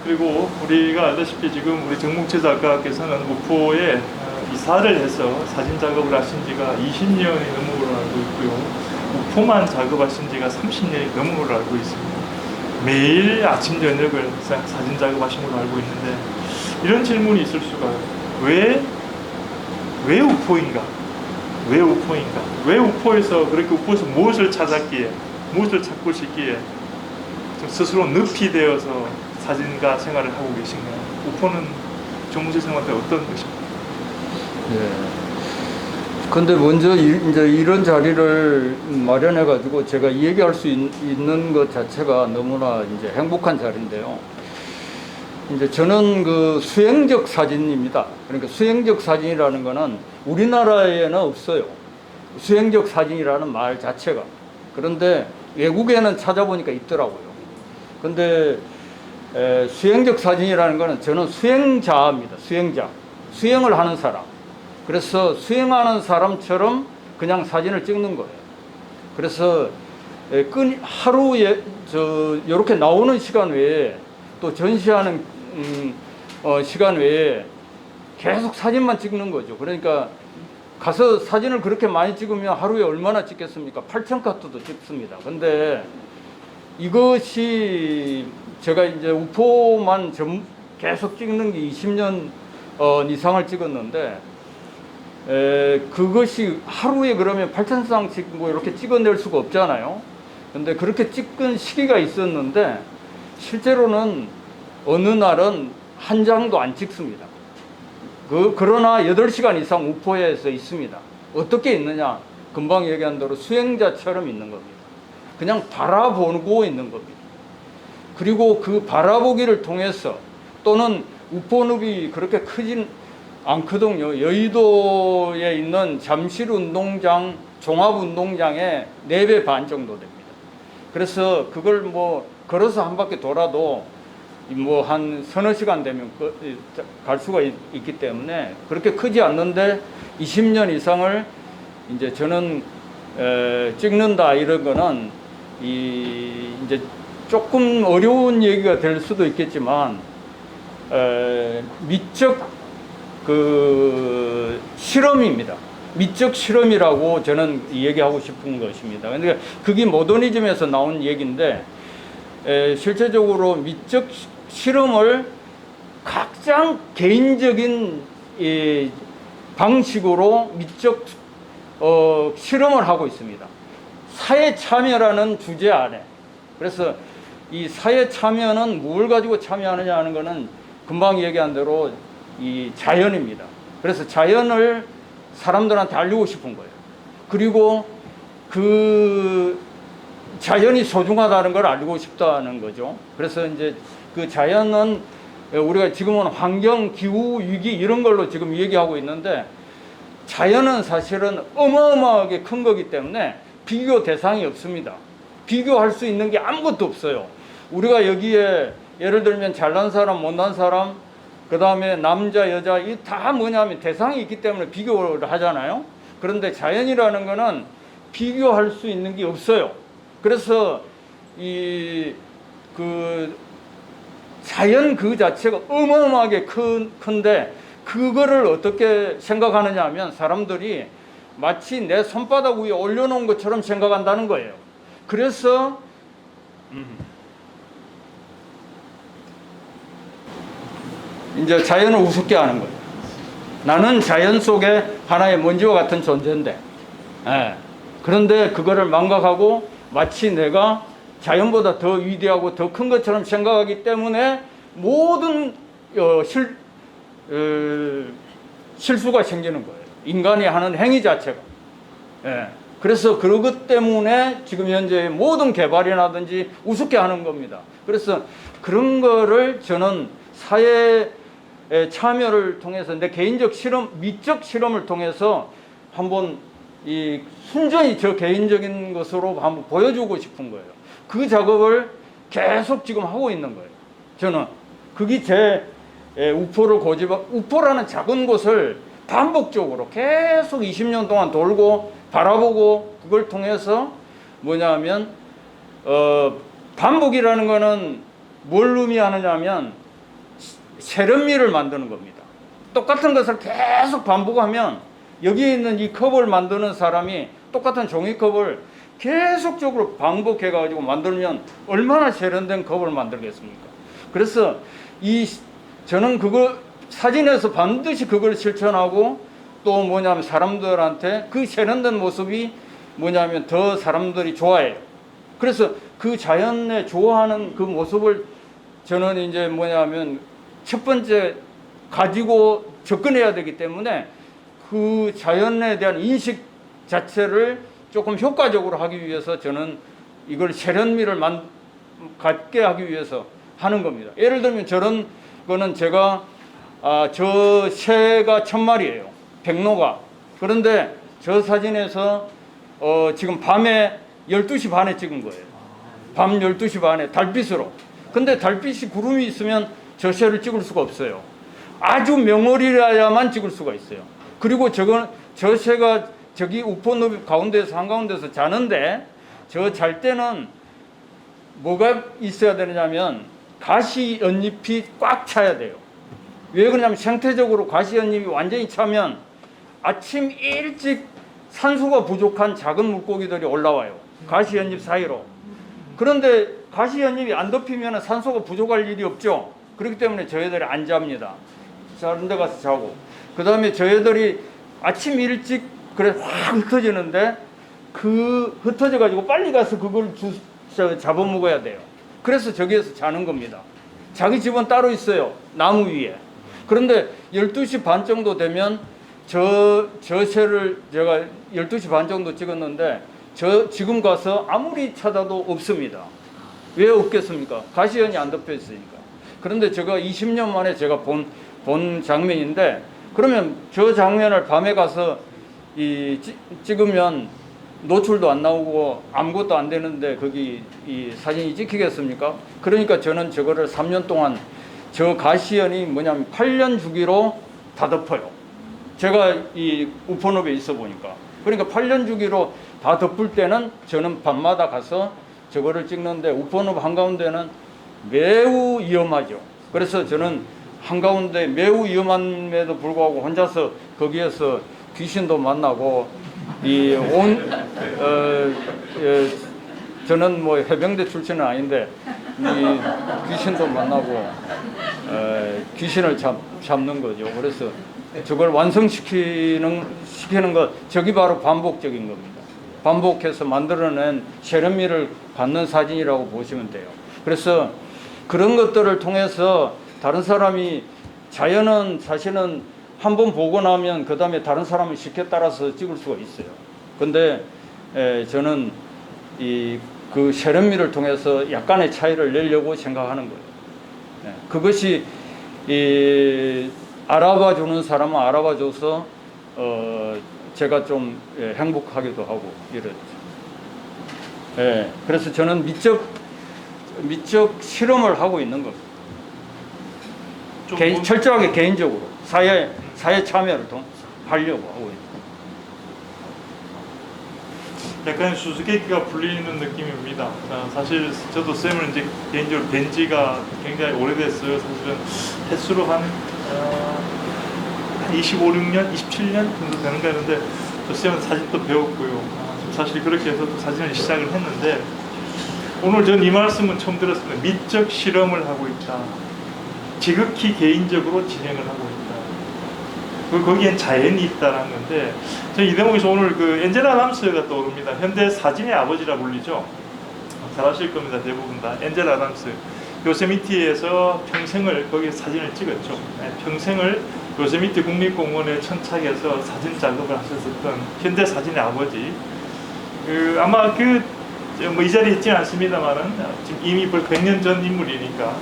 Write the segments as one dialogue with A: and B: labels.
A: 그리고 우리가 알다시피 지금 우리 정몽채 작가께서는 우포에 이사를 해서 사진 작업을 하신 지가 20년이 넘은 걸로 알고 있고요. 우포만 작업하신 지가 30년이 넘은 걸로 알고 있습니다. 매일 아침 저녁을 사진 작업하신 걸로 알고 있는데 이런 질문이 있을 수가요. 왜 우포인가? 왜 우포인가? 왜 우포에서 그렇게 우포에서 무엇을 찾았기에 무엇을 찾고 싶기에 스스로 늪이 되어서 사진가 생활을 하고 계신가요? 우포는 정몽채 선생님한테 어떤 것입니까?
B: 예. 근데 먼저 이제 이런 자리를 마련해가지고 제가 얘기할 수 있는 것 자체가 너무나 이제 행복한 자리인데요. 이제 저는 그 수행적 사진입니다. 그러니까 수행적 사진이라는 거는 우리나라에는 없어요. 수행적 사진이라는 말 자체가. 그런데 외국에는 찾아보니까 있더라고요. 근데 수행적 사진이라는 거는 저는 수행자입니다. 수행자. 수행을 하는 사람. 그래서 수행하는 사람처럼 그냥 사진을 찍는 거예요. 그래서 하루에 이렇게 나오는 시간 외에 또 전시하는 시간 외에 계속 사진만 찍는 거죠. 그러니까 가서 사진을 그렇게 많이 찍으면 하루에 얼마나 찍겠습니까? 8,000카트도 찍습니다. 근데 이것이 제가 이제 우포만 계속 찍는 게 20년 이상을 찍었는데 그것이 하루에 그러면 8,000쌍씩 뭐 이렇게 찍어낼 수가 없잖아요. 근데 그렇게 찍은 시기가 있었는데 실제로는 어느 날은 한 장도 안 찍습니다. 그러나 8시간 이상 우포에서 있습니다. 어떻게 있느냐? 금방 얘기한 대로 수행자처럼 있는 겁니다. 그냥 바라보고 있는 겁니다. 그리고 그 바라보기를 통해서 또는 우포늪이 그렇게 크진 않거든요. 여의도에 있는 잠실운동장, 종합운동장의 4배 반 정도 됩니다. 그래서 그걸 뭐 걸어서 한 바퀴 돌아도 뭐 한 서너 시간 되면 갈 수가 있기 때문에 그렇게 크지 않는데 20년 이상을 이제 저는 찍는다 이런 거는 이제 조금 어려운 얘기가 될 수도 있겠지만 미적 실험입니다. 미적 실험이라고 저는 얘기하고 싶은 것입니다. 그러니까 그게 모더니즘에서 나온 얘기인데 실제적으로 미적 실험을 각장 개인적인 방식으로 미적 실험을 하고 있습니다. 사회 참여라는 주제 아래. 그래서 이 사회 참여는 뭘 가지고 참여하느냐 하는 것은 금방 얘기한 대로 이 자연입니다. 그래서 자연을 사람들한테 알리고 싶은 거예요. 그리고 그 자연이 소중하다는 걸 알리고 싶다는 거죠. 그래서 이제 그 자연은 우리가 지금은 환경, 기후, 위기 이런 걸로 지금 얘기하고 있는데 자연은 사실은 어마어마하게 큰 거기 때문에 비교 대상이 없습니다. 비교할 수 있는 게 아무것도 없어요. 우리가 여기에 예를 들면 잘난 사람, 못난 사람, 그 다음에 남자, 여자, 이 다 뭐냐면 대상이 있기 때문에 비교를 하잖아요. 그런데 자연이라는 거는 비교할 수 있는 게 없어요. 그래서 자연 그 자체가 어마어마하게 큰데 그거를 어떻게 생각하느냐 하면 사람들이 마치 내 손바닥 위에 올려놓은 것처럼 생각한다는 거예요. 그래서 이제 자연을 우습게 하는 거예요. 나는 자연 속에 하나의 먼지와 같은 존재인데, 그런데 그거를 망각하고 마치 내가 자연보다 더 위대하고 더 큰 것처럼 생각하기 때문에 모든 실수가 생기는 거예요. 인간이 하는 행위 자체가. 그래서 그것 때문에 지금 현재 모든 개발이라든지 우습게 하는 겁니다. 그래서 그런 거를 저는 사회 참여를 통해서 내 개인적 실험, 미적 실험을 통해서 한번 순전히 저 개인적인 것으로 한번 보여주고 싶은 거예요. 그 작업을 계속 지금 하고 있는 거예요. 저는 그게 제 우포라는 작은 곳을 반복적으로 계속 20년 동안 돌고 바라보고 그걸 통해서 뭐냐면 반복이라는 거는 뭘 의미하느냐면 세련미를 만드는 겁니다. 똑같은 것을 계속 반복하면 여기에 있는 이 컵을 만드는 사람이 똑같은 종이컵을 계속적으로 반복해 가지고 만들면 얼마나 세련된 컵을 만들겠습니까? 그래서 저는 그걸 사진에서 반드시 그걸 실천하고 또 뭐냐면 사람들한테 그 세련된 모습이 뭐냐면 더 사람들이 좋아해요. 그래서 그 자연에 좋아하는 그 모습을 저는 이제 뭐냐면 첫 번째 가지고 접근해야 되기 때문에 그 자연에 대한 인식 자체를 조금 효과적으로 하기 위해서 저는 이걸 세련미를 갖게 하기 위해서 하는 겁니다. 예를 들면 저런 거는 제가 저 새가 1000마리예요. 백로가. 그런데 저 사진에서 지금 밤에 12시 반에 찍은 거예요. 밤 12시 반에 달빛으로. 근데 달빛이 구름이 있으면 저 새를 찍을 수가 없어요. 아주 명월이라야만 찍을 수가 있어요. 그리고 저 새가 저기 우포늪 가운데서 한가운데서 자는데 저 잘 때는 뭐가 있어야 되느냐면 가시 연잎이 꽉 차야 돼요. 왜 그러냐면 생태적으로 가시 연잎이 완전히 차면 아침 일찍 산소가 부족한 작은 물고기들이 올라와요. 가시 연잎 사이로. 그런데 가시 연잎이 안 덮이면 산소가 부족할 일이 없죠. 그렇기 때문에 저희들이 안 잡니다. 다른 데 가서 자고. 그 다음에 저희들이 아침 일찍 그래 확 흩어지는데 그 흩어져 가지고 빨리 가서 그걸 잡아먹어야 돼요. 그래서 저기에서 자는 겁니다. 자기 집은 따로 있어요. 나무 위에. 그런데 12시 반 정도 되면 저 새를 제가 12시 반 정도 찍었는데 지금 가서 아무리 찾아도 없습니다. 왜 없겠습니까? 가시연이 안 덮여 있으니까. 그런데 제가 20년 만에 제가 본 장면인데 그러면 저 장면을 밤에 가서 찍으면 노출도 안 나오고 아무것도 안 되는데 거기 이 사진이 찍히겠습니까? 그러니까 저는 저거를 3년 동안 저 가시연이 뭐냐면 8년 주기로 다 덮어요. 제가 이 우포늪에 있어 보니까. 그러니까 8년 주기로 다 덮을 때는 저는 밤마다 가서 저거를 찍는데 우포늪 한가운데는 매우 위험하죠. 그래서 저는 한가운데 매우 위험함에도 불구하고 혼자서 거기에서 귀신도 만나고 저는 뭐 해병대 출신은 아닌데 귀신도 만나고 귀신을 잡는 거죠. 그래서 저걸 완성시키는 것 저기 바로 반복적인 겁니다. 반복해서 만들어낸 세련미를 갖는 사진이라고 보시면 돼요. 그래서 그런 것들을 통해서 다른 사람이 자연은 사실은 한번 보고 나면 그 다음에 다른 사람을 쉽게 따라서 찍을 수가 있어요. 근데 저는 그 세련미를 통해서 약간의 차이를 내려고 생각하는 거예요. 그것이 알아봐 주는 사람은 알아봐 줘서 제가 좀 행복하기도 하고 이랬죠. 그래서 저는 미적 실험을 하고 있는 겁니다. 철저하게 개인적으로 사회 참여를 하려고 하고 있습니다.
A: 약간 수수께끼가 풀리는 느낌입니다. 사실 저도 쌤을 이제 개인적으로 뵌 지가 굉장히 오래됐어요. 사실은 횟수로 한 25, 6년, 27년 정도 되는 거 했는데 저 쌤은 사진도 배웠고요. 사실 그렇게 해서 또 사진을 시작을 했는데 오늘 전 이 말씀은 처음 들었습니다. 미적 실험을 하고 있다. 지극히 개인적으로 진행을 하고 있다. 거기엔 자연이 있다는 건데, 저는 이 대목에서 오늘 그 엔젤 아담스가 떠오릅니다. 현대 사진의 아버지라 불리죠. 잘 아실 겁니다. 대부분 다. 엔젤 아담스. 요세미티에서 평생을 거기에 사진을 찍었죠. 평생을 요세미티 국립공원의 천착에서 사진 작업을 하셨었던 현대 사진의 아버지. 아마 이 자리에 있지는 않습니다만은 지금 이미 벌써 100년 전 인물이니까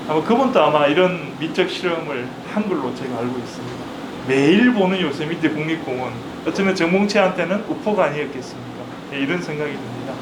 A: 아마 그분도 아마 이런 미적 실험을 한 걸로 제가 알고 있습니다. 매일 보는 요세미티 국립공원, 어쩌면 정몽채한테는 우포가 아니었겠습니까? 이런 생각이 듭니다.